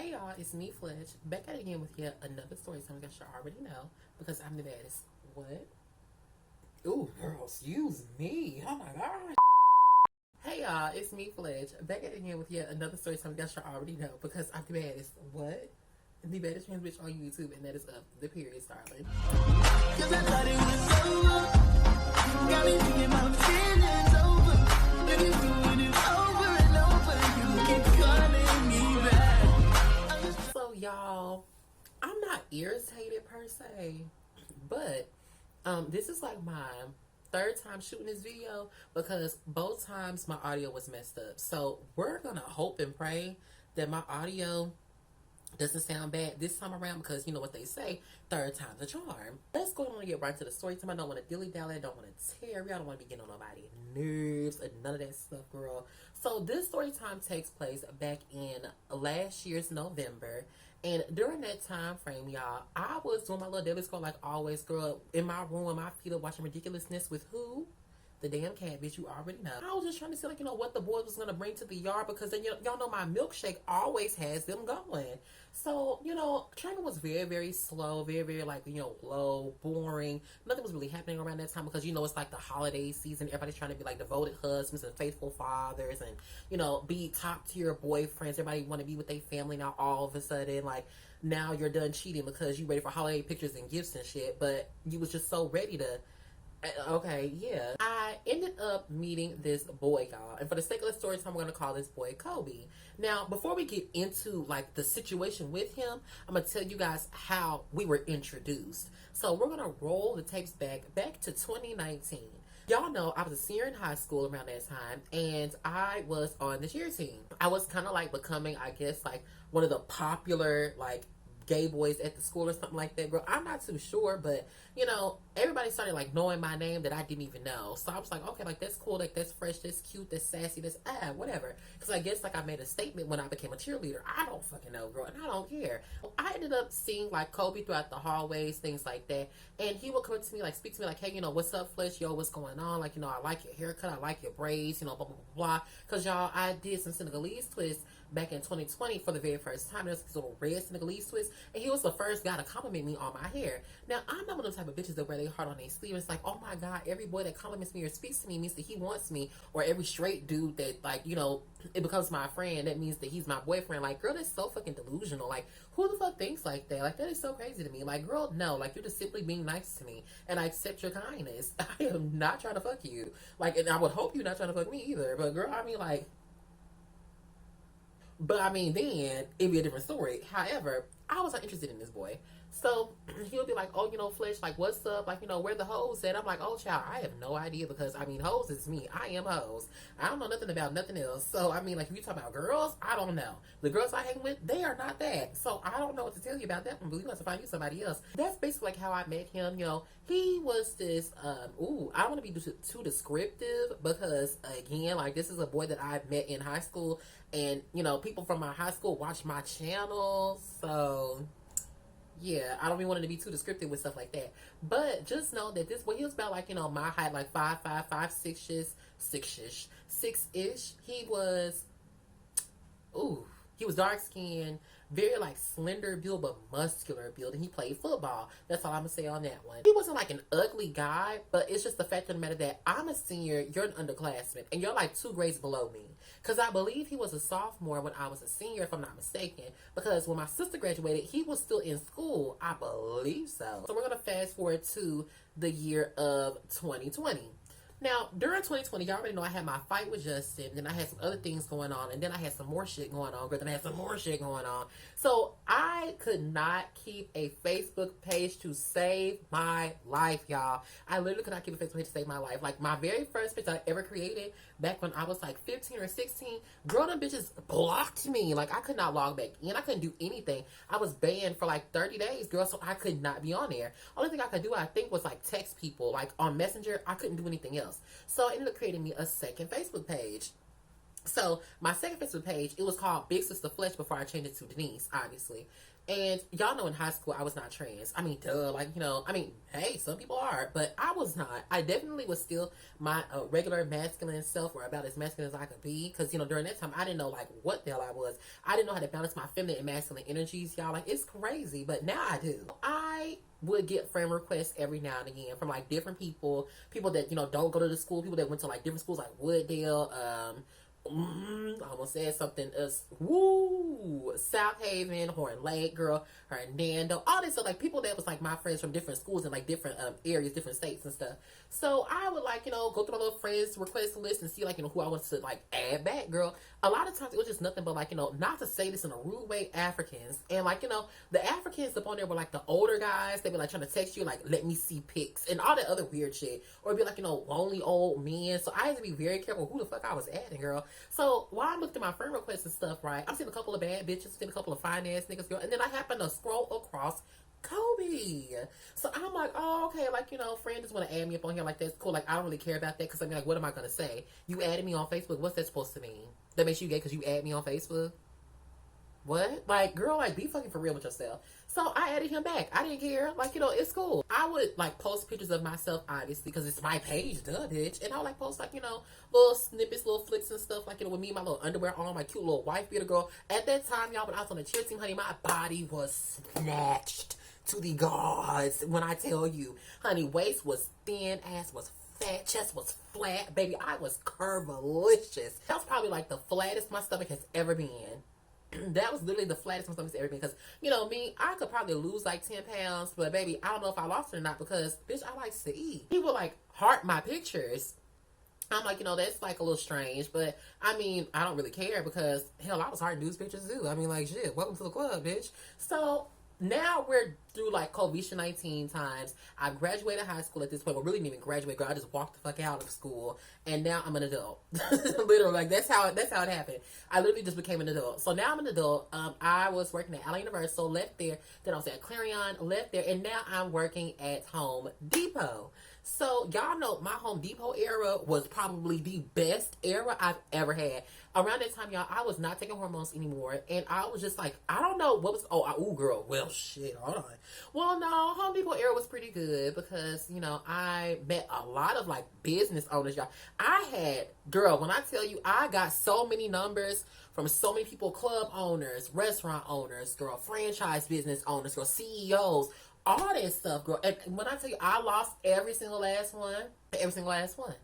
Hey y'all, it's me, Fletch, back at it again with yet another story. Some of you guys should already know because I'm the baddest. What? Ooh, girl, excuse me. Oh my gosh. Hey y'all, it's me, Fletch, back at it again with yet another story. Some of you guys should already know because I'm the baddest. What? The baddest trans bitch on YouTube, and that is up the period, darling. Cause I thought it was over. Got me thinking about feelings over. But it's doing it over and over. You keep calling me back. So y'all, I'm not irritated per se, but this is like my third time shooting this video because both times my audio was messed up. So we're gonna hope and pray that my audio doesn't sound bad this time around because you know what they say, third time's a charm. Let's go on and get right to the story time. I don't want to dilly-dally, I don't want to tear you, I don't want to be getting on nobody's nerves and none of that stuff, girl. So this story time takes place back in last year's November. And during that time frame, y'all, I was doing my little daily scroll like always, girl, in my room, in my feet up, watching ridiculousness with who? The damn cat, bitch, you already know. I was just trying to see, like, you know, what the boys was going to bring to the yard because then, y'all know my milkshake always has them going. So, you know, training was very, very slow, very, very, like, you know, low, boring. Nothing was really happening around that time because, you know, it's like the holiday season. Everybody's trying to be, like, devoted husbands and faithful fathers and, you know, be top-tier boyfriends. Everybody want to be with their family now all of a sudden. Like, now you're done cheating because you ready for holiday pictures and gifts and shit, but you was just so ready to... Okay, yeah. I ended up meeting this boy, y'all. And for the sake of the story time, we're going to call this boy Coby. Now, before we get into, like, the situation with him, I'm going to tell you guys how we were introduced. So, we're going to roll the tapes back to 2019. Y'all know I was a senior in high school around that time, and I was on the cheer team. I was kind of, like, becoming, I guess, like, one of the popular, like, gay boys at the school or something like that, girl. I'm not too sure, but you know, everybody started like knowing my name that I didn't even know. So I was like, okay, like that's cool, like that's fresh, that's cute, that's sassy, that's whatever. Because I guess like I made a statement when I became a cheerleader. I don't fucking know, girl, and I don't care. I ended up seeing like Coby throughout the hallways, things like that, and he would come to me, like speak to me, like, hey, you know, what's up, Flesh? Yo, what's going on? Like, you know, I like your haircut, I like your braids, you know, blah blah blah blah. Because y'all, I did some Senegalese twists back in 2020 for the very first time. There's this little red Senegalese twist, and he was the first guy to compliment me on my hair. Now, I'm not one of those type of bitches that wear their heart on their sleeve. It's like, oh my God, every boy that compliments me or speaks to me means that he wants me, or every straight dude that, like, you know, it becomes my friend, that means that he's my boyfriend. Like, girl, that's so fucking delusional. Like, who the fuck thinks like that? Like, that is so crazy to me. Like, girl, no, like, you're just simply being nice to me, and I accept your kindness. I am not trying to fuck you. Like, and I would hope you're not trying to fuck me either. But girl, I mean, like, but I mean, then it'd be a different story. However, I was not interested in this boy. So he would be like, oh, you know, Flesh, like, what's up? Like, you know, where the hoes at? I'm like, oh, child, I have no idea because, I mean, hoes is me. I am hoes. I don't know nothing about nothing else. So, I mean, like, if you talk about girls, I don't know. The girls I hang with, they are not that. So, I don't know what to tell you about that one, but you have to find you somebody else. That's basically, like, how I met him. You know, he was this, I don't want to be too descriptive because, again, like, this is a boy that I met in high school. And, you know, people from my high school watch my channel. So... yeah, I don't even want it to be too descriptive with stuff like that. But just know that this boy, he was about like, you know, my height, like 5'5", 6-ish. He was, he was dark skinned, very like slender build, but muscular build, and he played football. That's all I'm gonna say on that one. He wasn't like an ugly guy, but it's just the fact of the matter that I'm a senior, you're an underclassman, and you're like 2 grades below me. Because I believe he was a sophomore when I was a senior, if I'm not mistaken. Because when my sister graduated, he was still in school. I believe so. So we're going to fast forward to the year of 2020. Now, during 2020, y'all already know I had my fight with Justin, then I had some other things going on, and then I had some more shit going on, then I had some more shit going on. So, I could not keep a Facebook page to save my life, y'all. I literally could not keep a Facebook page to save my life. Like, my very first page I ever created, back when I was like 15 or 16, girl, them bitches blocked me. Like, I could not log back in. I couldn't do anything. I was banned for like 30 days, girl, so I could not be on there. Only thing I could do, I think, was like text people. Like, on Messenger, I couldn't do anything else. So I ended up creating me a second Facebook page. So my second Facebook page, it was called Big Sister Flesh before I changed it to Denise, obviously. And y'all know in high school I was not trans. I mean, duh, like, hey, some people are, but I was not. I definitely was still my regular masculine self, or about as masculine as I could be. Because, during that time, I didn't know, like, what the hell I was. I didn't know how to balance my feminine and masculine energies, y'all. Like, it's crazy, but now I do. I would get friend requests every now and again from, like, different people that, don't go to the school, people that went to, like, different schools, like Wooddale, I almost said something. South Haven, Horn Lake, girl, Hernando, all this stuff. Like people that was like my friends from different schools and like different areas, different states and stuff. So I would like go through my little friends request list and see like who I wanted to like add back, girl. A lot of times it was just nothing but like not to say this in a rude way, Africans and like the Africans up on there were like the older guys. They were like trying to text you like let me see pics and all that other weird shit, or it'd be like lonely old men. So I had to be very careful who the fuck I was adding, girl. So while I looked at my friend requests and stuff, right, I've seen a couple of bad bitches, seen a couple of fine ass niggas, girl, and then I happened to scroll across Coby. So I'm like, oh, okay, like, friend just want to add me up on here, like, that's cool. Like, I don't really care about that, because I mean, like, what am I going to say? You added me on Facebook, what's that supposed to mean? That makes you gay because you add me on Facebook? What? Like, girl, like, be fucking for real with yourself. So I added him back. I didn't care. Like, it's cool. I would, like, post pictures of myself, obviously, because it's my page, duh, bitch. And I would, like, post, like, little snippets, little flicks and stuff, like, with me and my little underwear on, my cute little wife beater, girl. At that time, y'all, when I was on the cheer team, honey, my body was snatched to the gods. When I tell you, honey, waist was thin, ass was fat, chest was flat. Baby, I was curvilicious. That was probably, like, the flattest my stomach has ever been. That was literally the flattest my stomach's ever been. Because, me, I could probably lose like 10 pounds. But, baby, I don't know if I lost it or not. Because, bitch, I like to eat. People, like, heart my pictures. I'm like, that's, like, a little strange. But, I mean, I don't really care. Because, hell, I was hearting dudes' pictures, too. I mean, like, shit, welcome to the club, bitch. So, now we're through like COVID-19 times. I graduated high school at this point. Well, really didn't even graduate, girl. I just walked the fuck out of school, and now I'm an adult. Literally, like that's how it happened. I literally just became an adult. So now I'm an adult. I was working at Allen Universal, left there. Then I was at Clarion, left there, and now I'm working at Home Depot. So y'all know my Home Depot era was probably the best era I've ever had. Around that time, y'all, I was not taking hormones anymore, and I was just like, I don't know what was. Ooh, girl. Well, shit. Hold on. Well, no, Home Depot era was pretty good because I met a lot of like business owners, y'all. I had, girl, when I tell you, I got so many numbers from so many people, club owners, restaurant owners, girl, franchise business owners, girl, CEOs. All that stuff, girl. And when I tell you, I lost every single last one. Every single last one.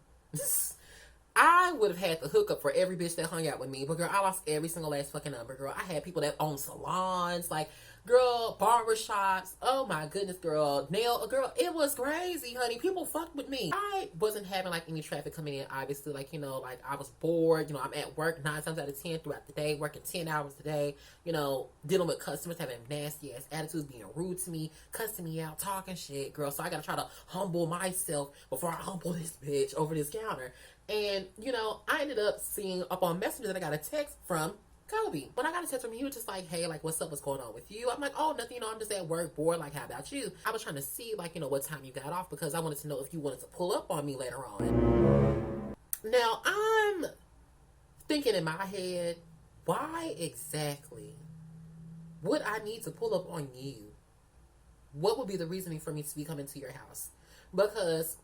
I would have had the hookup for every bitch that hung out with me. But, girl, I lost every single last fucking number, girl. I had people that owned salons, like, girl, barbershops. Oh, my goodness, girl. Girl, it was crazy, honey. People fucked with me. I wasn't having, like, any traffic coming in, obviously. Like, like, I was bored. I'm at work 9 times out of 10 throughout the day, working 10 hours a day, dealing with customers having nasty-ass attitudes, being rude to me, cussing me out, talking shit, girl. So I gotta try to humble myself before I humble this bitch over this counter. And, I ended up seeing up on Messenger that I got a text from Coby. When I got a text from him, he was just like, hey, like, what's up? What's going on with you? I'm like, oh, nothing, I'm just at work, bored. Like, how about you? I was trying to see, like, what time you got off because I wanted to know if you wanted to pull up on me later on. Now, I'm thinking in my head, why exactly would I need to pull up on you? What would be the reasoning for me to be coming to your house? Because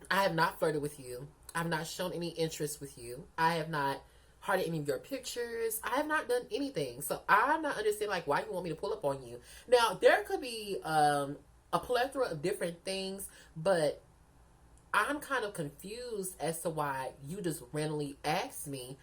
I have not flirted with you. I've not shown any interest with you. I have not hearted any of your pictures. I have not done anything. So I'm not understanding like why you want me to pull up on you. Now, there could be a plethora of different things, but I'm kind of confused as to why you just randomly asked me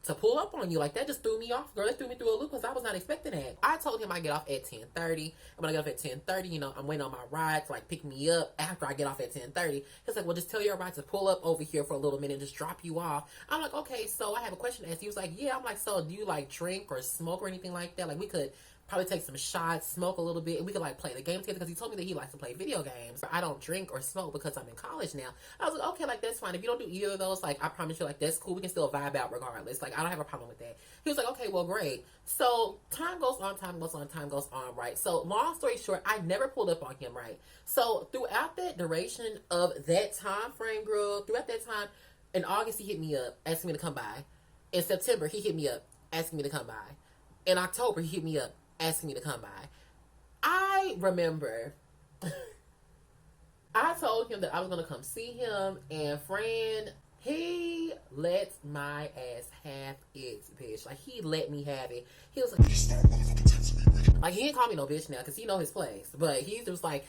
to pull up on you. Like, that just threw me off, girl. That threw me through a loop because I was not expecting that. I told him I get off at 10:30. And when I get off at 10:30, I'm waiting on my ride to, like, pick me up after I get off at 10:30. He's like, well, just tell your ride to pull up over here for a little minute and just drop you off. I'm like, okay, so I have a question to ask. He was like, yeah. I'm like, so do you, like, drink or smoke or anything like that? Like, we could probably take some shots, smoke a little bit, and we could like play the game together because he told me that he likes to play video games. I don't drink or smoke because I'm in college now. I was like, okay, like that's fine. If you don't do either of those, like I promise you, like that's cool. We can still vibe out regardless. Like I don't have a problem with that. He was like, okay, well, great. So time goes on, right? So long story short, I never pulled up on him, right? So throughout that duration of that time frame, girl, throughout that time, in August he hit me up, asking me to come by. In September, he hit me up asking me to come by. In October, he hit me up asking me to come by. I remember I told him that I was going to come see him, and friend, he let my ass have it, bitch. Like, he let me have it. He was like, he didn't call me no bitch now, because he know his place. But he was like,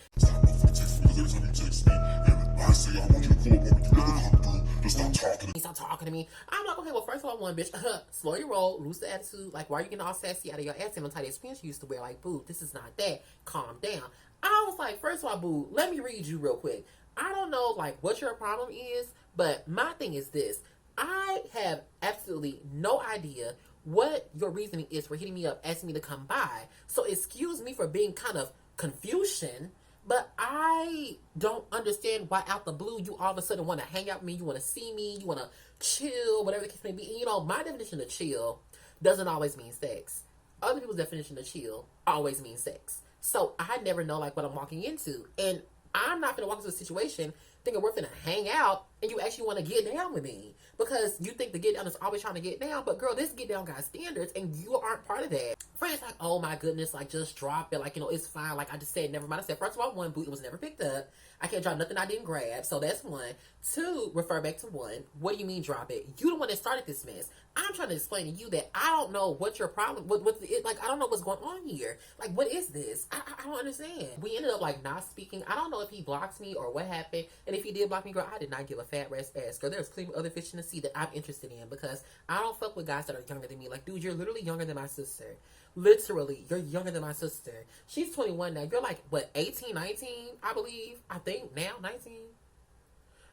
he stopped talking to me. I'm like, okay, well, first of all, one, bitch, slow your roll, lose the attitude. Like, why are you getting all sassy out of your ass and untie that pants you used to wear? Like, boo, this is not that. Calm down. I was like, first of all, boo, let me read you real quick. I don't know, like, what your problem is, but my thing is this. I have absolutely no idea what your reasoning is for hitting me up, asking me to come by. So excuse me for being kind of confusion, but I don't understand why out the blue you all of a sudden want to hang out with me, you want to see me, you want to chill, whatever the case may be. And, you know, my definition of chill doesn't always mean sex. Other people's definition of chill always means sex. So I never know, like, what I'm walking into. And I'm not going to walk into a situation thinking we're finna hang out and you actually want to get down with me. Because you think the get down is always trying to get down. But girl, this get down got standards and you aren't part of that. Friends like, oh my goodness, like, just drop it. Like, you know, it's fine. Like, I just said, never mind. I said, first of all, one, boot, it was never picked up. I can't drop nothing I didn't grab. So that's one. Two, refer back to one. What do you mean drop it? You the one that started this mess. I'm trying to explain to you that I don't know what your problem, like, I don't know what's going on here. Like, what is this? I don't understand. We ended up, like, not speaking. I don't know if he blocked me or what happened. And if he did block me, girl, I did not give a fat rat's ass. Girl, there's plenty of other fish in the sea that I'm interested in because I don't fuck with guys that are younger than me. Like, dude, you're literally younger than my sister. Literally, you're younger than my sister. She's 21 now. You're like, what, 18, 19, I believe? I think now, 19?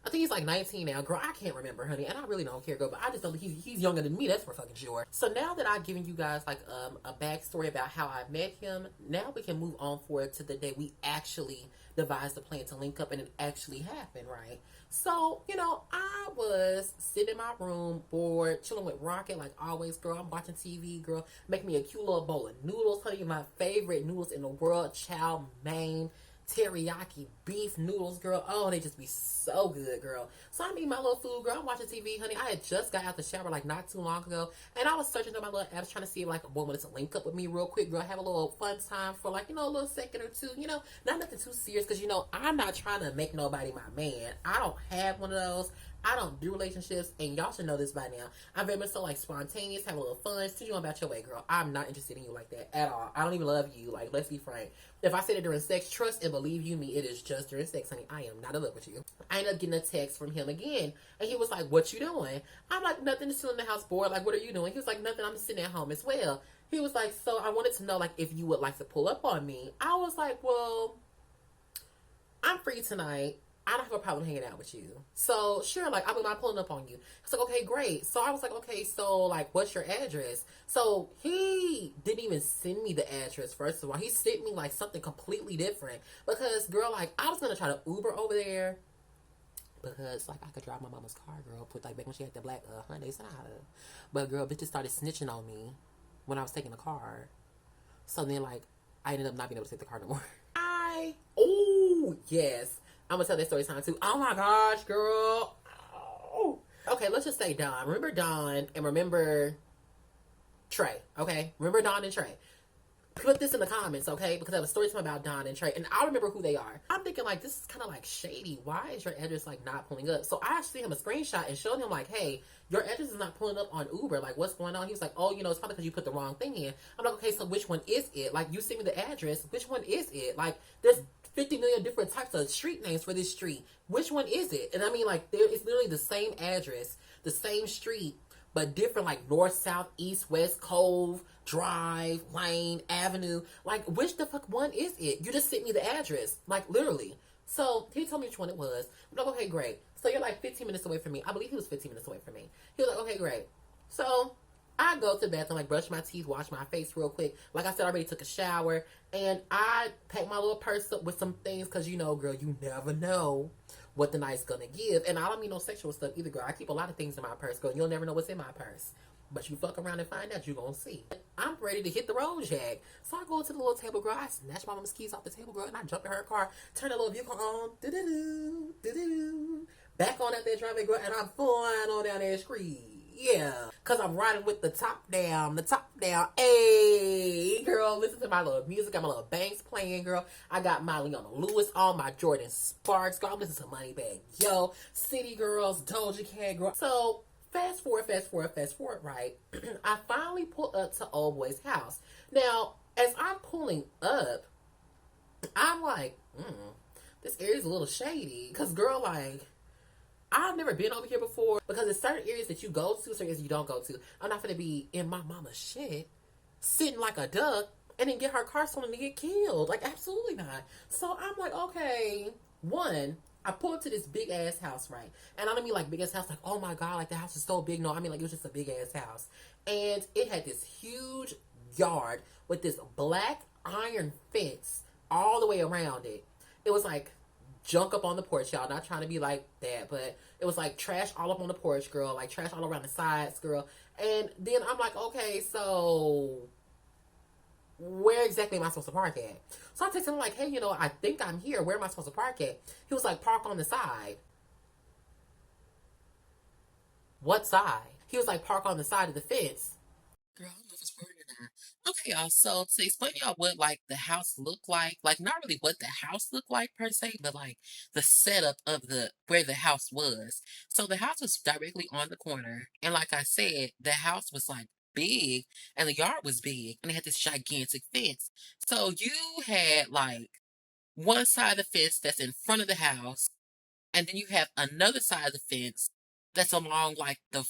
I think he's like 19 now. Girl, I can't remember, honey. And I really don't care, girl. But I just know that he's younger than me. That's for fucking sure. So now that I've given you guys, like, a backstory about how I met him, now we can move on forward to the day we actually devised a plan to link up and it actually happened, right? So, you know, I was sitting in my room, bored, chilling with Rocket, like always, girl. I'm watching TV, girl. Make me a cute little bowl of noodles, honey. My favorite noodles in the world, chow mein, teriyaki beef noodles, girl. Oh, they just be so good, girl. So I'm eating my little food, girl. I'm watching TV, honey. I had just got out the shower like not too long ago, and I was searching through my little apps trying to see if like a woman wanted to link up with me real quick, girl. Have a little fun time for like, you know, a little second or two, you know, not nothing too serious, because you know I'm not trying to make nobody my man. I don't have one of those. I don't do relationships, and y'all should know this by now. I'm very much so like spontaneous, have a little fun, teach you about your way, girl. I'm not interested in you like that at all. I don't even love you. Like, let's be frank. If I said it during sex, trust and believe you me, it is just during sex, honey. I am not in love with you. I ended up getting a text from him again, and he was like, "What you doing?" I'm like, "Nothing, just still in the house bored. Like, what are you doing?" He was like, "Nothing, I'm just sitting at home as well." He was like, "So I wanted to know like if you would like to pull up on me." I was like, "Well, I'm free tonight. I don't have a problem hanging out with you. So, sure, like, I wouldn't mind pulling up on you." It's like, okay, great. So, I was like, okay, so, like, what's your address? So, he didn't even send me the address, first of all. He sent me, like, something completely different. Because, girl, like, I was going to try to Uber over there. Because, like, I could drive my mama's car, girl. Put, like, back when she had the black Hyundai Sonata. But, girl, bitches started snitching on me when I was taking the car. So, then, like, I ended up not being able to take the car no more. Yes. I'm gonna tell that story time too. Oh my gosh, girl. Oh. Okay, let's just say Don. Remember Don and remember Trey. Okay? Remember Don and Trey. Put this in the comments, okay? Because I have a story time about Don and Trey, and I remember who they are. I'm thinking, like, this is kind of, like, shady. Why is your address, like, not pulling up? So I actually sent him a screenshot and showed him, like, hey, your address is not pulling up on Uber. Like, what's going on? He was like, oh, you know, it's probably because you put the wrong thing in. I'm like, okay, so which one is it? Like, you sent me the address. Which one is it? Like, there's 50 million different types of street names for this street. Which one is it? And I mean, like, it's literally the same address, the same street, but different, like, north, south, east, west, cove, drive, lane, avenue. Like, which the fuck one is it? You just sent me the address. Like, literally. So, he told me which one it was. I'm like, okay, great. So, you're like 15 minutes away from me. I believe he was 15 minutes away from me. He was like, okay, great. So, I go to the bathroom, like, brush my teeth, wash my face real quick. Like I said, I already took a shower. And I pack my little purse up with some things. Because, you know, girl, you never know what the night's gonna give. And I don't mean no sexual stuff either, girl. I keep a lot of things in my purse, girl. You'll never know what's in my purse. But you fuck around and find out, you gonna see. I'm ready to hit the road, Jack. So I go to the little table, girl. I snatch my mama's keys off the table, girl. And I jump in her car, turn the little vehicle on. Do-do-do, do-do-do. Back on out there driving, girl. And I'm flying on down that street. Yeah, because I'm riding with the top down, the top down. Hey, girl, listen to my little music. Got my little banks playing, girl. I got my Leona Lewis on, my Jordan Sparks, girl. I'm listening to Moneybag Yo, City Girls, Doja Cat, girl. So, fast forward, right? I finally pull up to Old Boy's house. Now, as I'm pulling up, I'm like, this area's a little shady. Because, girl, like, I've never been over here before because there's certain areas that you go to, certain areas you don't go to. I'm not gonna be in my mama's shit, sitting like a duck, and then get her car stolen and get killed. Like, absolutely not. So I'm like, okay, one, I pull up to this big ass house, right? And I don't mean like big ass house, like, oh my god, like the house is so big. No, I mean like it was just a big ass house. And it had this huge yard with this black iron fence all the way around it. It was like junk up on the porch, y'all. Not trying to be like that, but it was like trash all up on the porch, girl. Like trash all around the sides, girl. And then I'm like, okay, so where exactly am I supposed to park at? So I texted him like, hey, I think I'm here. Where am I supposed to park at? He was like, park on the side. What side? He was like, park on the side of the fence. Girl, I don't know if it's worded or not. Okay, y'all. So to explain to y'all what like the house looked like not really what the house looked like per se, but like the setup of the where the house was. So the house was directly on the corner, and like I said, the house was like big, and the yard was big, and it had this gigantic fence. So you had like one side of the fence that's in front of the house, and then you have another side of the fence that's along like the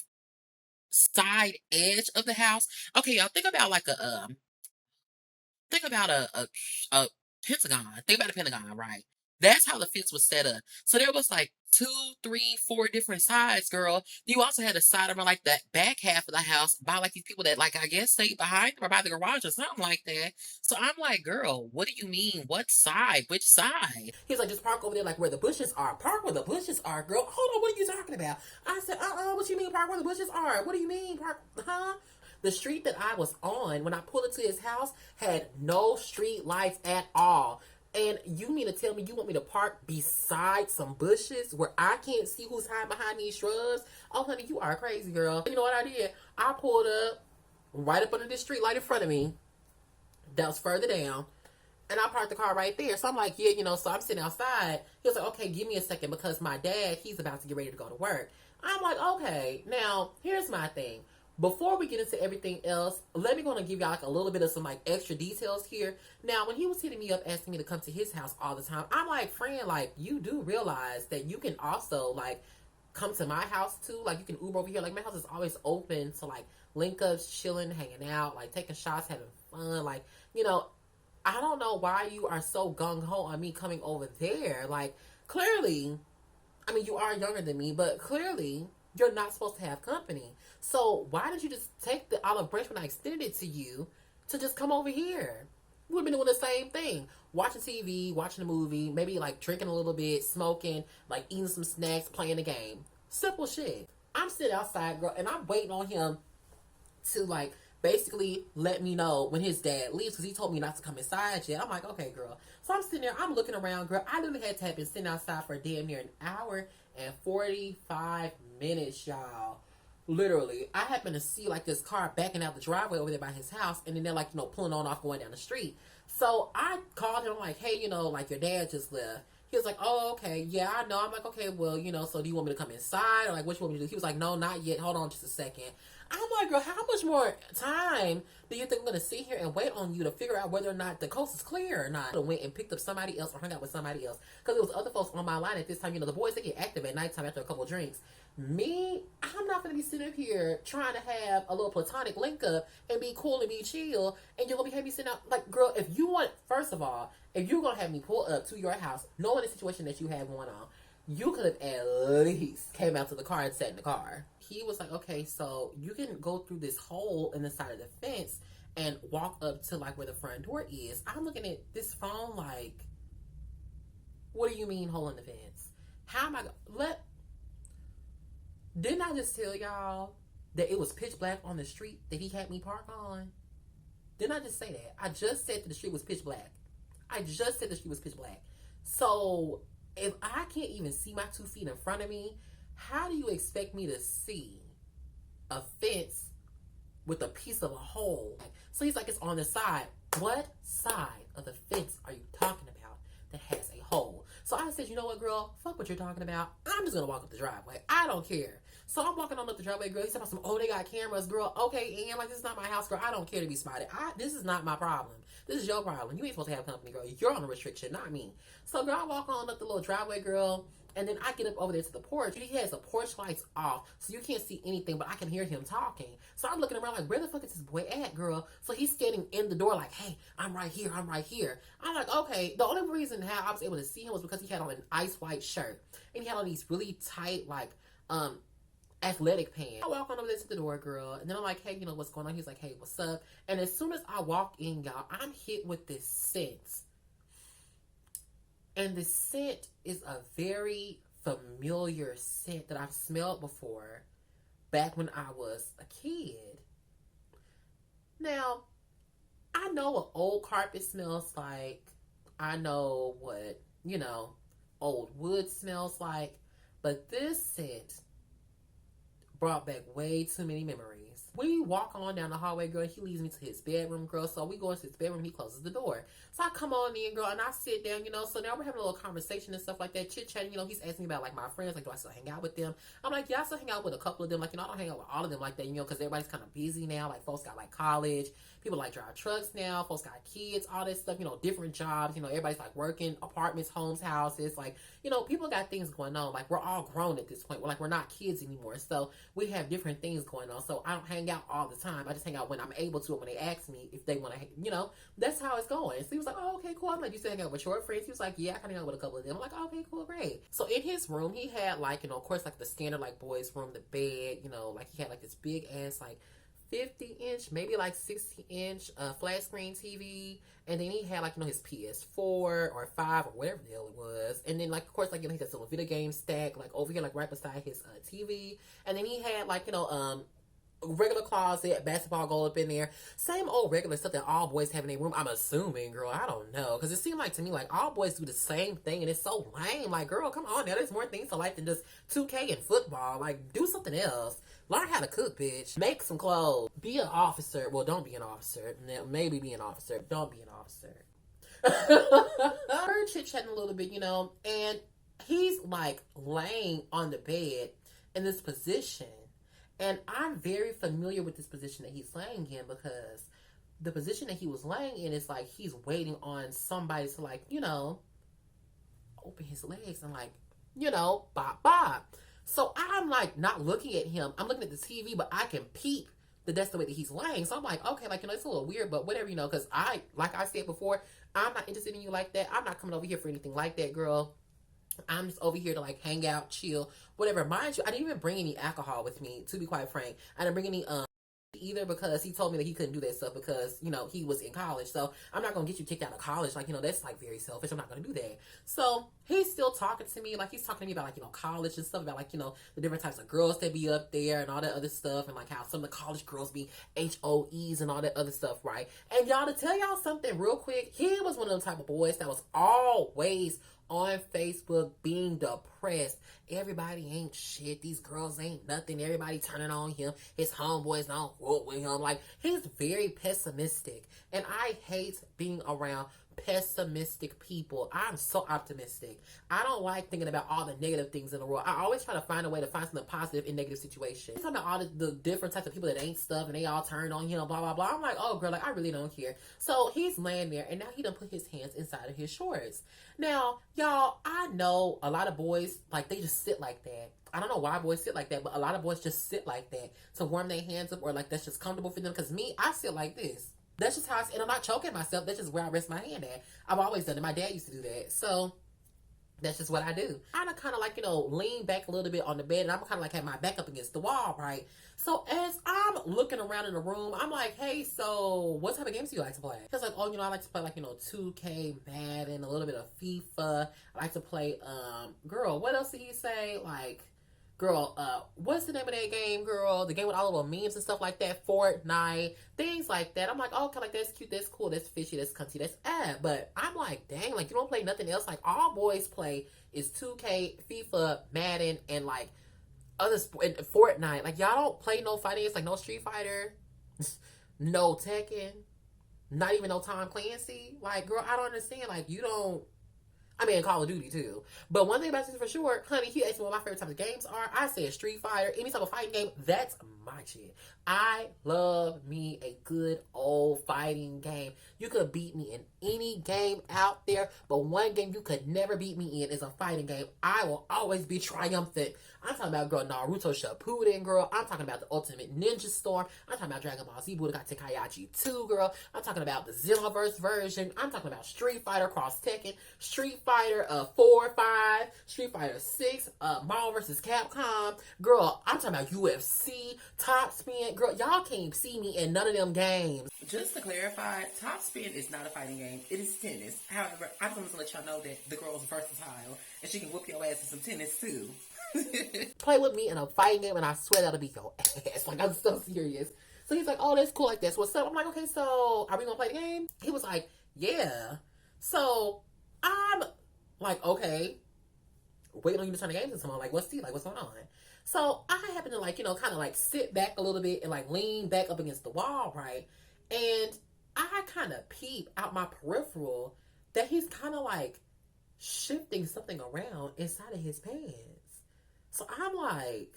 side edge of the house. Okay, y'all think about like think about a pentagon. Think about a pentagon, right? That's how the fence was set up. So there was like two, three, four different sides, girl. You also had a side around like that back half of the house by like these people that like I guess stayed behind them or by the garage or something like that. So I'm like, girl, what do you mean? What side? Which side? He's like, just park over there like where the bushes are. Park where the bushes are, girl. Hold on, what are you talking about? I said, what you mean park where the bushes are? What do you mean park, huh? The street that I was on when I pulled into his house had no street lights at all. And you mean to tell me you want me to park beside some bushes where I can't see who's hiding behind these shrubs? Oh, honey, you are crazy, girl. You know what I did? I pulled up right up under the street light in front of me. That was further down. And I parked the car right there. So I'm like, yeah, so I'm sitting outside. He was like, okay, give me a second because my dad, he's about to get ready to go to work. I'm like, okay. Now, here's my thing. Before we get into everything else, let me go and give y'all like a little bit of some like extra details here. Now, when he was hitting me up asking me to come to his house all the time, I'm like, friend, like you do realize that you can also like come to my house too. Like you can Uber over here. Like my house is always open to like link ups, chilling, hanging out, like taking shots, having fun. Like, I don't know why you are so gung ho on me coming over there. Like clearly, I mean, you are younger than me, but clearly you're not supposed to have company. So why did you just take the olive branch when I extended it to you to just come over here? We've been doing the same thing. Watching TV, watching a movie, maybe like drinking a little bit, smoking, like eating some snacks, playing a game. Simple shit. I'm sitting outside, girl, and I'm waiting on him to like basically let me know when his dad leaves because he told me not to come inside yet. I'm like, okay, girl. So I'm sitting there, I'm looking around, girl. I literally had to have been sitting outside for damn near an hour and 45 minutes, y'all. Literally. I happened to see like this car backing out the driveway over there by his house, and then they're like, pulling on off going down the street. So I called him like, hey, like your dad just left. He was like, oh, okay, yeah, I know. I'm like, okay, well, so do you want me to come inside? Or like, what you want me to do? He was like, no, not yet. Hold on just a second. I'm like, girl, how much more time do you think I'm going to sit here and wait on you to figure out whether or not the coast is clear or not? I went and picked up somebody else or hung out with somebody else. Because there was other folks on my line at this time. The boys, they get active at nighttime after a couple of drinks. Me, I'm not going to be sitting up here trying to have a little platonic link up and be cool and be chill. And you're going to be having me sitting out. Like, girl, if you want, first of all, if you're going to have me pull up to your house, knowing the situation that you have going on, you could have at least came out to the car and sat in the car. He was like, okay, so you can go through this hole in the side of the fence and walk up to like where the front door is. I'm looking at this phone like, what do you mean hole in the fence? How am I didn't I just tell y'all that it was pitch black on the street that he had me park on? Didn't I just say that? I just said that the street was pitch black. I just said the street was pitch black. So if I can't even see my 2 feet in front of me, how do you expect me to see a fence with a piece of a hole. So he's like, it's on the side. What side of the fence are you talking about that has a hole? So I said, you know what, girl? Fuck what you're talking about. I'm just gonna walk up the driveway. I don't care. So I'm walking on up the driveway, girl. He said, oh, they got cameras, girl. Okay, and like, this is not my house, girl. I don't care to be spotted. This is not my problem. This is your problem. You ain't supposed to have company, girl. You're on a restriction, not me. So, girl, I walk on up the little driveway, girl. And then I get up over there to the porch. He has the porch lights off, so you can't see anything, but I can hear him talking. So I'm looking around like, where the fuck is this boy at, girl? So he's standing in the door like, hey, I'm right here, I'm right here. I'm like, okay. The only reason how I was able to see him was because he had on an ice white shirt. And he had on these really tight, like, athletic pants. I walk on over there to the door, girl. And then I'm like, hey, you know, what's going on? He's like, hey, what's up? And as soon as I walk in, y'all, I'm hit with this scent. And the scent is a very familiar scent that I've smelled before back when I was a kid. Now, I know what old carpet smells like. I know what, you know, old wood smells like. But this scent brought back way too many memories. We walk on down the hallway, girl. He leads me to his bedroom, girl. So we go into his bedroom. He closes the door. So I come on in, girl, and I sit down, you know. So now we're having a little conversation and stuff like that, chit-chatting. You know, he's asking me about, like, my friends. Like, do I still hang out with them? I'm like, yeah, I still hang out with a couple of them. Like, you know, I don't hang out with all of them like that, you know, because everybody's kind of busy now. Like, folks got, like, college. People, like, drive trucks now. Folks got kids, all that stuff, you know, different jobs. You know, everybody's, like, working, apartments, homes, houses. Like, you know, people got things going on. Like, we're all grown at this point. We're not kids anymore. So we have different things going on. So I don't hang out all the time. I just hang out when I'm able to, when they ask me if they want to, you know, that's how it's going. So he was like, oh, okay, cool. I'm like, you still hang out with your friends? He was like, yeah, I can hang out with a couple of them. I'm like, okay, cool, great. So in his room, he had, like, you know, of course, like the standard, like, boys' room, the bed, you know, like he had like this big ass, like 50-inch, maybe like 60-inch flat screen TV. And then he had, like, you know, his PS4 or 5 or whatever the hell it was. And then, like, of course, like, you know, he got some video game stack, like, over here, like, right beside his TV. And then he had, like, you know, regular closet, basketball goal up in there. Same old regular stuff that all boys have in their room. I'm assuming, girl. I don't know. Because it seemed like to me, like, all boys do the same thing. And it's so lame. Like, girl, come on now. There's more things to life than just 2K and football. Like, do something else. Learn how to cook, bitch. Make some clothes. Be an officer. Well, don't be an officer. Maybe be an officer. Don't be an officer. We're chit-chatting a little bit, you know. And he's, like, laying on the bed in this position. And I'm very familiar with this position that he's laying in, because the position that he was laying in is like he's waiting on somebody to, like, you know, open his legs and, like, you know, bop, bop. So I'm, like, not looking at him. I'm looking at the TV, but I can peep that that's the way that he's laying. So I'm like, okay, like, you know, it's a little weird, but whatever, you know, because like I said before, I'm not interested in you like that. I'm not coming over here for anything like that, girl. I'm just over here to, like, hang out, chill, whatever. Mind you, I didn't even bring any alcohol with me, to be quite frank. I didn't bring any either, because he told me that he couldn't do that stuff because, you know, he was in college. So I'm not gonna get you kicked out of college. Like, you know, that's, like, very selfish. I'm not gonna do that. So he's still talking to me. Like, he's talking to me about, like, you know, college and stuff, about, like, you know, the different types of girls that be up there and all that other stuff, and, like, how some of the college girls be HOEs and all that other stuff, right? And y'all, to tell y'all something real quick, he was one of them type of boys that was always on Facebook being depressed. Everybody ain't shit. These girls ain't nothing. Everybody turning on him. His homeboys don't roll with him. Like, he's very pessimistic. And I hate being around pessimistic people. I'm so optimistic. I don't like thinking about all the negative things in the world. I always try to find a way to find something positive in negative situations. Talking about all the different types of people that ain't stuff and they all turned on him, blah, blah, blah. I'm like, oh, girl, like, I really don't care. So he's laying there, and now he done put his hands inside of his shorts. Now, y'all, I know a lot of boys, like, they just sit like that. I don't know why boys sit like that, but a lot of boys just sit like that to warm their hands up, or, like, that's just comfortable for them. Because me, I sit like this. That's just how and I'm not choking myself. That's just where I rest my hand at. I've always done it. My dad used to do that. So that's just what I do. I kind of, like, you know, lean back a little bit on the bed, and I'm kind of like have my back up against the wall, right? So as I'm looking around in the room, I'm like, hey, so what type of games do you like to play? He's like, oh, you know, I like to play, like, you know, 2K, Madden, a little bit of FIFA. I like to play, girl, what else did he say? Like, girl, what's the name of that game, girl? The game with all the little memes and stuff like that. Fortnite, things like that. I'm like, oh, okay, like, that's cute, that's cool, that's fishy, that's cunty, that's But I'm like, dang, like, you don't play nothing else? Like, all boys play is 2K, FIFA, Madden, and, like, other in Fortnite. Like, y'all don't play no fighting games, like no Street Fighter, no Tekken, not even no Tom Clancy. Like, girl, I don't understand. Like, you don't. I mean, Call of Duty too. But one thing about this for sure, honey, he asked me what my favorite type of games are. I said Street Fighter, any type of fighting game. That's my shit. I love me a good old fighting game. You could beat me in any game out there, but one game you could never beat me in is a fighting game. I will always be triumphant. I'm talking about, girl, Naruto Shippuden, girl. I'm talking about the Ultimate Ninja Storm. I'm talking about Dragon Ball Z Budokai Tenkaichi 2, girl. I'm talking about the Xenoverse version. I'm talking about Street Fighter Cross Tekken, Street Fighter 4, 5, Street Fighter 6, Marvel vs. Capcom. Girl, I'm talking about UFC, Top Spin. Girl, y'all can't see me in none of them games. Just to clarify, Top Spin is not a fighting game. It is tennis. However, I just want to let y'all know that the girl is versatile and she can whoop your ass in some tennis too. Play with me in a fighting game and I swear that'll be your ass. Like, I'm so serious. So he's like, oh, that's cool, like, that's what's up. I'm like, okay, so are we gonna play the game? He was like, yeah. So I'm like, okay, waiting on you to turn the game into someone. Like, what's going on? So I happen to, like, kind of like sit back a little bit and like lean back up against the wall, right? And I kind of peep out my peripheral that he's kind of like shifting something around inside of his pants. So I'm like,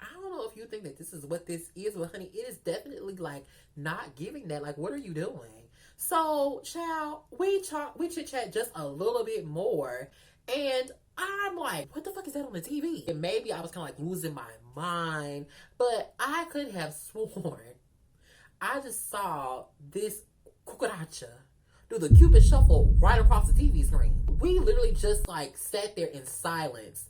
I don't know if you think that this is what this is, but honey, it is definitely like not giving that. Like, what are you doing? So, child, we chit chat just a little bit more, and I'm like, what the fuck is that on the TV? And maybe I was kind of like losing my mind, but I could have sworn I just saw this cucaracha do the Cupid shuffle right across the TV screen. We literally just like sat there in silence.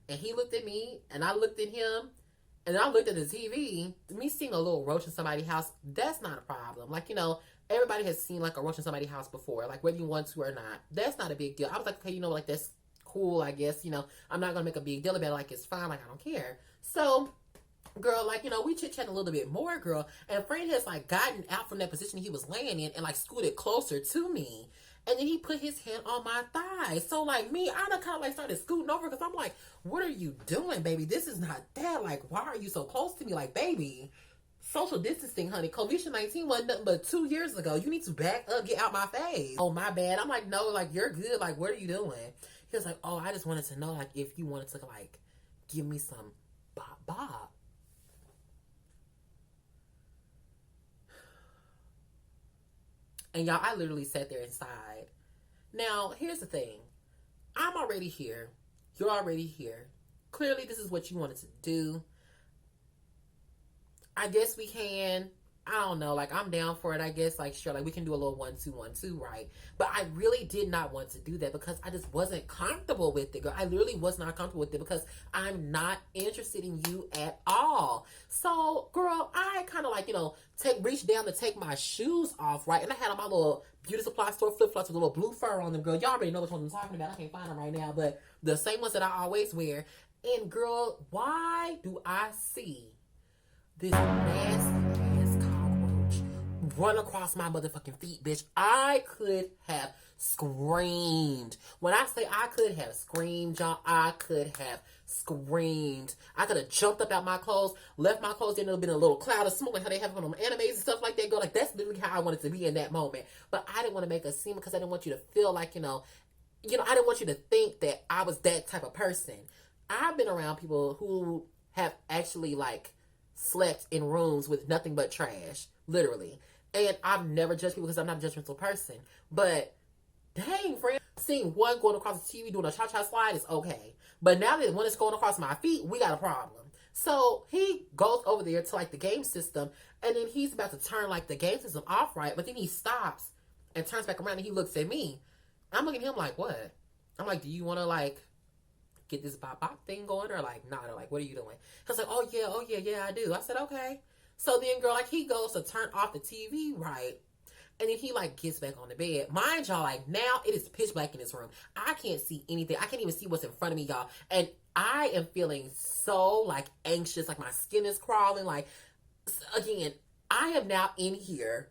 And he looked at me, and I looked at him, and I looked at the TV. Me seeing a little roach in somebody's house, that's not a problem. Like, everybody has seen like a roach in somebody's house before, like whether you want to or not. That's not a big deal. I was like, okay, like that's cool, I guess. I'm not gonna make a big deal about it. Like, it's fine. Like, I don't care. So, girl, like, we chit-chat a little bit more, girl. And Fred has like gotten out from that position he was laying in and like scooted closer to me. And then he put his hand on my thigh. So, like, me, I done kind of, like, started scooting over because I'm like, what are you doing, baby? This is not that. Like, why are you so close to me? Like, baby, social distancing, honey. COVID-19 wasn't nothing but 2 years ago. You need to back up, get out my face. Oh, my bad. I'm like, no, like, you're good. Like, what are you doing? He was like, oh, I just wanted to know, like, if you wanted to, like, give me some bop. And y'all, I literally sat there inside. Now, here's the thing. I'm already here. You're already here. Clearly, this is what you wanted to do. I guess we can. I don't know. Like, I'm down for it, I guess. Like, sure, like, we can do a little 1-2-1-2, right? But I really did not want to do that because I just wasn't comfortable with it, girl. I literally was not comfortable with it because I'm not interested in you at all. So, girl, I kind of like, reached down to take my shoes off, right? And I had on my little beauty supply store flip-flops with a little blue fur on them, girl. Y'all already know which ones I'm talking about. I can't find them right now, but the same ones that I always wear. And, girl, why do I see this nasty run across my motherfucking feet, bitch? I could have screamed. When I say I could have screamed, y'all, I could have screamed. I could have jumped up out my clothes, left my clothes in, there been a little cloud of smoke, like how they have on them animes and stuff like that. Go, like, that's literally how I wanted to be in that moment. But I didn't want to make a scene because I didn't want you to feel like, I didn't want you to think that I was that type of person. I've been around people who have actually, like, slept in rooms with nothing but trash, literally. And I've never judged people because I'm not a judgmental person. But, dang, friend, seeing one going across the TV doing a cha-cha slide is okay. But now that one is going across my feet, we got a problem. So, he goes over there to, like, the game system, and then he's about to turn, like, the game system off, right? But then he stops and turns back around, and he looks at me. I'm looking at him like, what? I'm like, do you want to, like, get this bop thing going, or, like, not? Or, like, what are you doing? He's like, oh, yeah, I do. I said, okay. So then, girl, like, he goes to turn off the TV, right? And then he, like, gets back on the bed. Mind y'all, like, now it is pitch black in this room. I can't see anything. I can't even see what's in front of me, y'all. And I am feeling so, like, anxious. Like, my skin is crawling. Like, again, I am now in here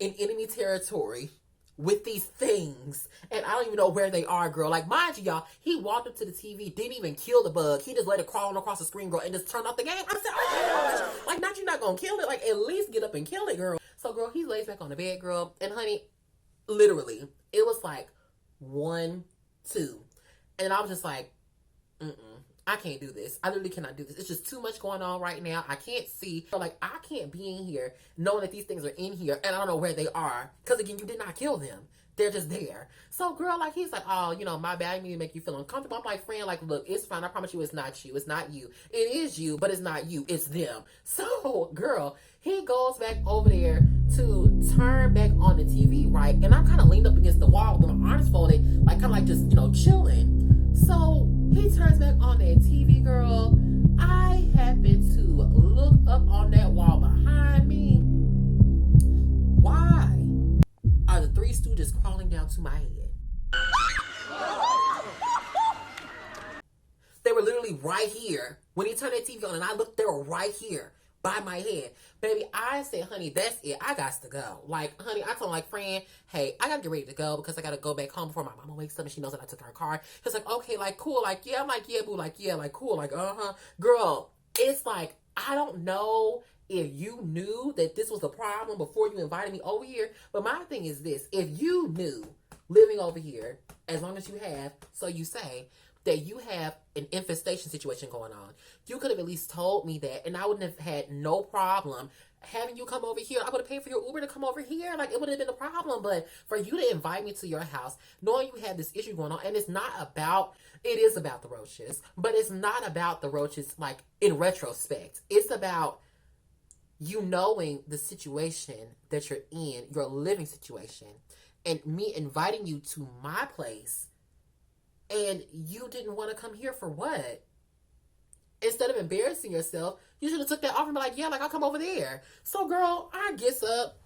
in enemy territory with these things, and I don't even know where they are, girl. Like, mind you, y'all, he walked up to the TV, didn't even kill the bug. He just let it crawl across the screen, girl, and just turned off the game. I said, oh my gosh, like, not you're not gonna kill it. Like, at least get up and kill it, girl. So, girl, he lays back on the bed, girl, and honey, literally, it was like 1, 2, and I was just like, I can't do this. I literally cannot do this. It's just too much going on right now. I can't see. So, like, I can't be in here knowing that these things are in here and I don't know where they are. Because, again, you did not kill them. They're just there. So, girl, like, he's like, oh, you know, my bad. I need to make you feel uncomfortable. I'm like, friend, like, look, it's fine. I promise you it's not you. It's not you. It is you, but it's not you. It's them. So, girl, he goes back over there to turn back on the TV, right? And I'm kind of leaned up against the wall with my arms folded, like, kind of like just, you know, chilling. So, he turns back on that TV, girl. I happen to look up on that wall behind me. Why are the Three Stooges crawling down to my head? They were literally right here. When he turned that TV on and I looked, they were right here by my head. Baby, I said, honey, that's it. I got to go. Like, honey, I told him, like, friend, hey, I got to get ready to go because I got to go back home before my mama wakes up and she knows that I took her car. He's like, okay, like, cool. Like, yeah. I'm like, yeah, boo. Like, yeah, like, cool. Like, Girl, it's like, I don't know if you knew that this was a problem before you invited me over here. But my thing is this. If you knew living over here, as long as you have, so you say, that you have an infestation situation going on, you could have at least told me that, and I wouldn't have had no problem having you come over here. I would have paid for your Uber to come over here. Like, it would have been a problem. But for you to invite me to your house, knowing you had this issue going on, and it's not about, it is about the roaches, but it's not about the roaches, like, in retrospect. It's about you knowing the situation that you're in, your living situation, and me inviting you to my place, and you didn't want to come here for what? Instead of embarrassing yourself, you should have took that offer and be like, yeah, like, I'll come over there. So, girl, I gets up.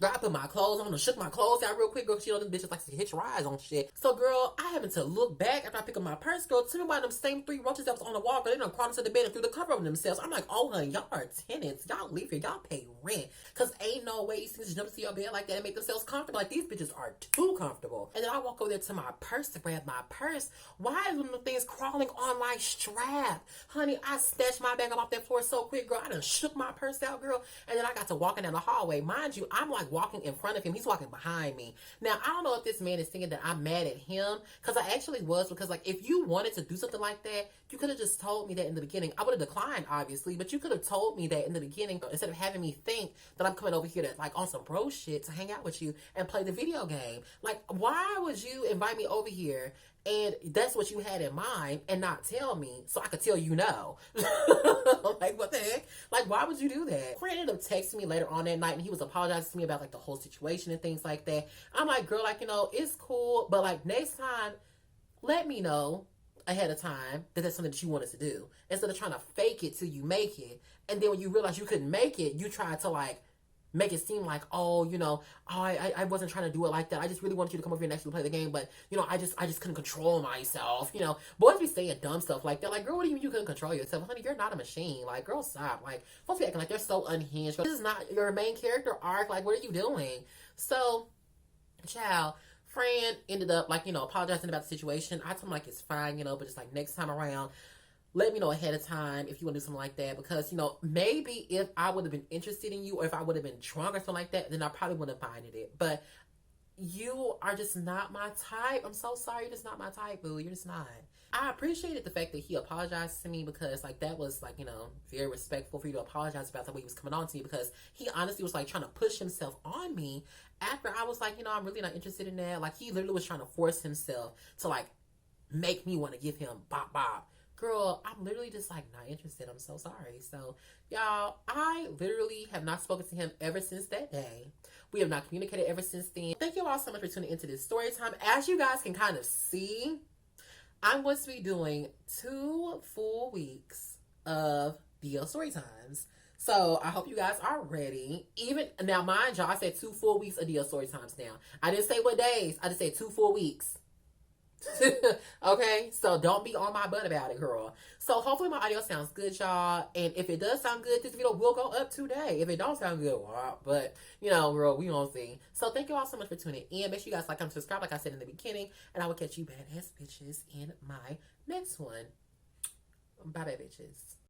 Girl, I put my clothes on and shook my clothes out real quick, girl. You know, them bitches like to hitch rides on shit. So, girl, I happened to look back after I pick up my purse, girl. Tell me why them same 3 roaches that was on the wall, girl, they done crawled into the bed and threw the cover over themselves. I'm like, oh, honey, y'all are tenants. Y'all leave here. Y'all pay rent. Because ain't no way these things jump to your bed like that and make themselves comfortable. Like, these bitches are too comfortable. And then I walk over there to my purse to grab my purse. Why is one of the things crawling on my strap? Honey, I snatched my bag up off that floor so quick, girl. I done shook my purse out, girl. And then I got to walking down the hallway. Mind you, I'm like walking in front of him. He's walking behind me. Now, I don't know if this man is thinking that I'm mad at him, because I actually was, because, like, if you wanted to do something like that, you could have just told me that in the beginning. I would have declined, obviously, but you could have told me that in the beginning instead of having me think that I'm coming over here to, like, on some bro shit to hang out with you and play the video game. Like, why would you invite me over here and that's what you had in mind and not tell me so I could tell you no? Like, what the heck? Like, why would you do that? Friend ended up texting me later on that night and he was apologizing to me about, like, the whole situation and things like that. I'm like, girl, like, you know, it's cool, but, like, next time, let me know ahead of time that that's something that you wanted to do, instead of trying to fake it till you make it. And then when you realize you couldn't make it, you try to, like, make it seem like, oh, you know, oh, I wasn't trying to do it like that. I just really wanted you to come over here and actually play the game, but, you know, I just couldn't control myself. You know, boys be saying dumb stuff like that. Like, girl, what do you mean you couldn't control yourself? Honey, you're not a machine. Like, girl, stop. Like, folks be acting like they're so unhinged. This is not your main character arc. Like, what are you doing? So, child, friend ended up, like, you know, apologizing about the situation. I told him, like, it's fine, you know, but just, like, next time around, let me know ahead of time if you want to do something like that, because, you know, maybe if I would have been interested in you, or if I would have been drunk or something like that, then I probably would have minded it. But you are just not my type. I'm so sorry. You're just not my type, boo. You're just not. I appreciated the fact that he apologized to me, because, like, that was, like, you know, very respectful for you to apologize about the way he was coming on to me, because he honestly was, like, trying to push himself on me after I was like, you know, I'm really not interested in that. Like, he literally was trying to force himself to, like, make me want to give him bop bop. Girl, I'm literally just, like, not interested. I'm so sorry. So, y'all, I literally have not spoken to him ever since that day. We have not communicated ever since then. Thank you all so much for tuning into this story time. As you guys can kind of see, I'm going to be doing 2 full weeks of DL story times. So, I hope you guys are ready. Even, now, mind y'all, I said 2 full weeks of DL story times now. I didn't say what days. I just said 2 full weeks. Okay, so don't be on my butt about it, girl. So hopefully my audio sounds good, y'all. And if it does sound good, this video will go up today. If it don't sound good, well, but girl, we gonna see. So thank you all so much for tuning in. Make sure you guys like, comment, subscribe, like I said in the beginning, and I will catch you badass bitches in my next one. Bye bye, bitches.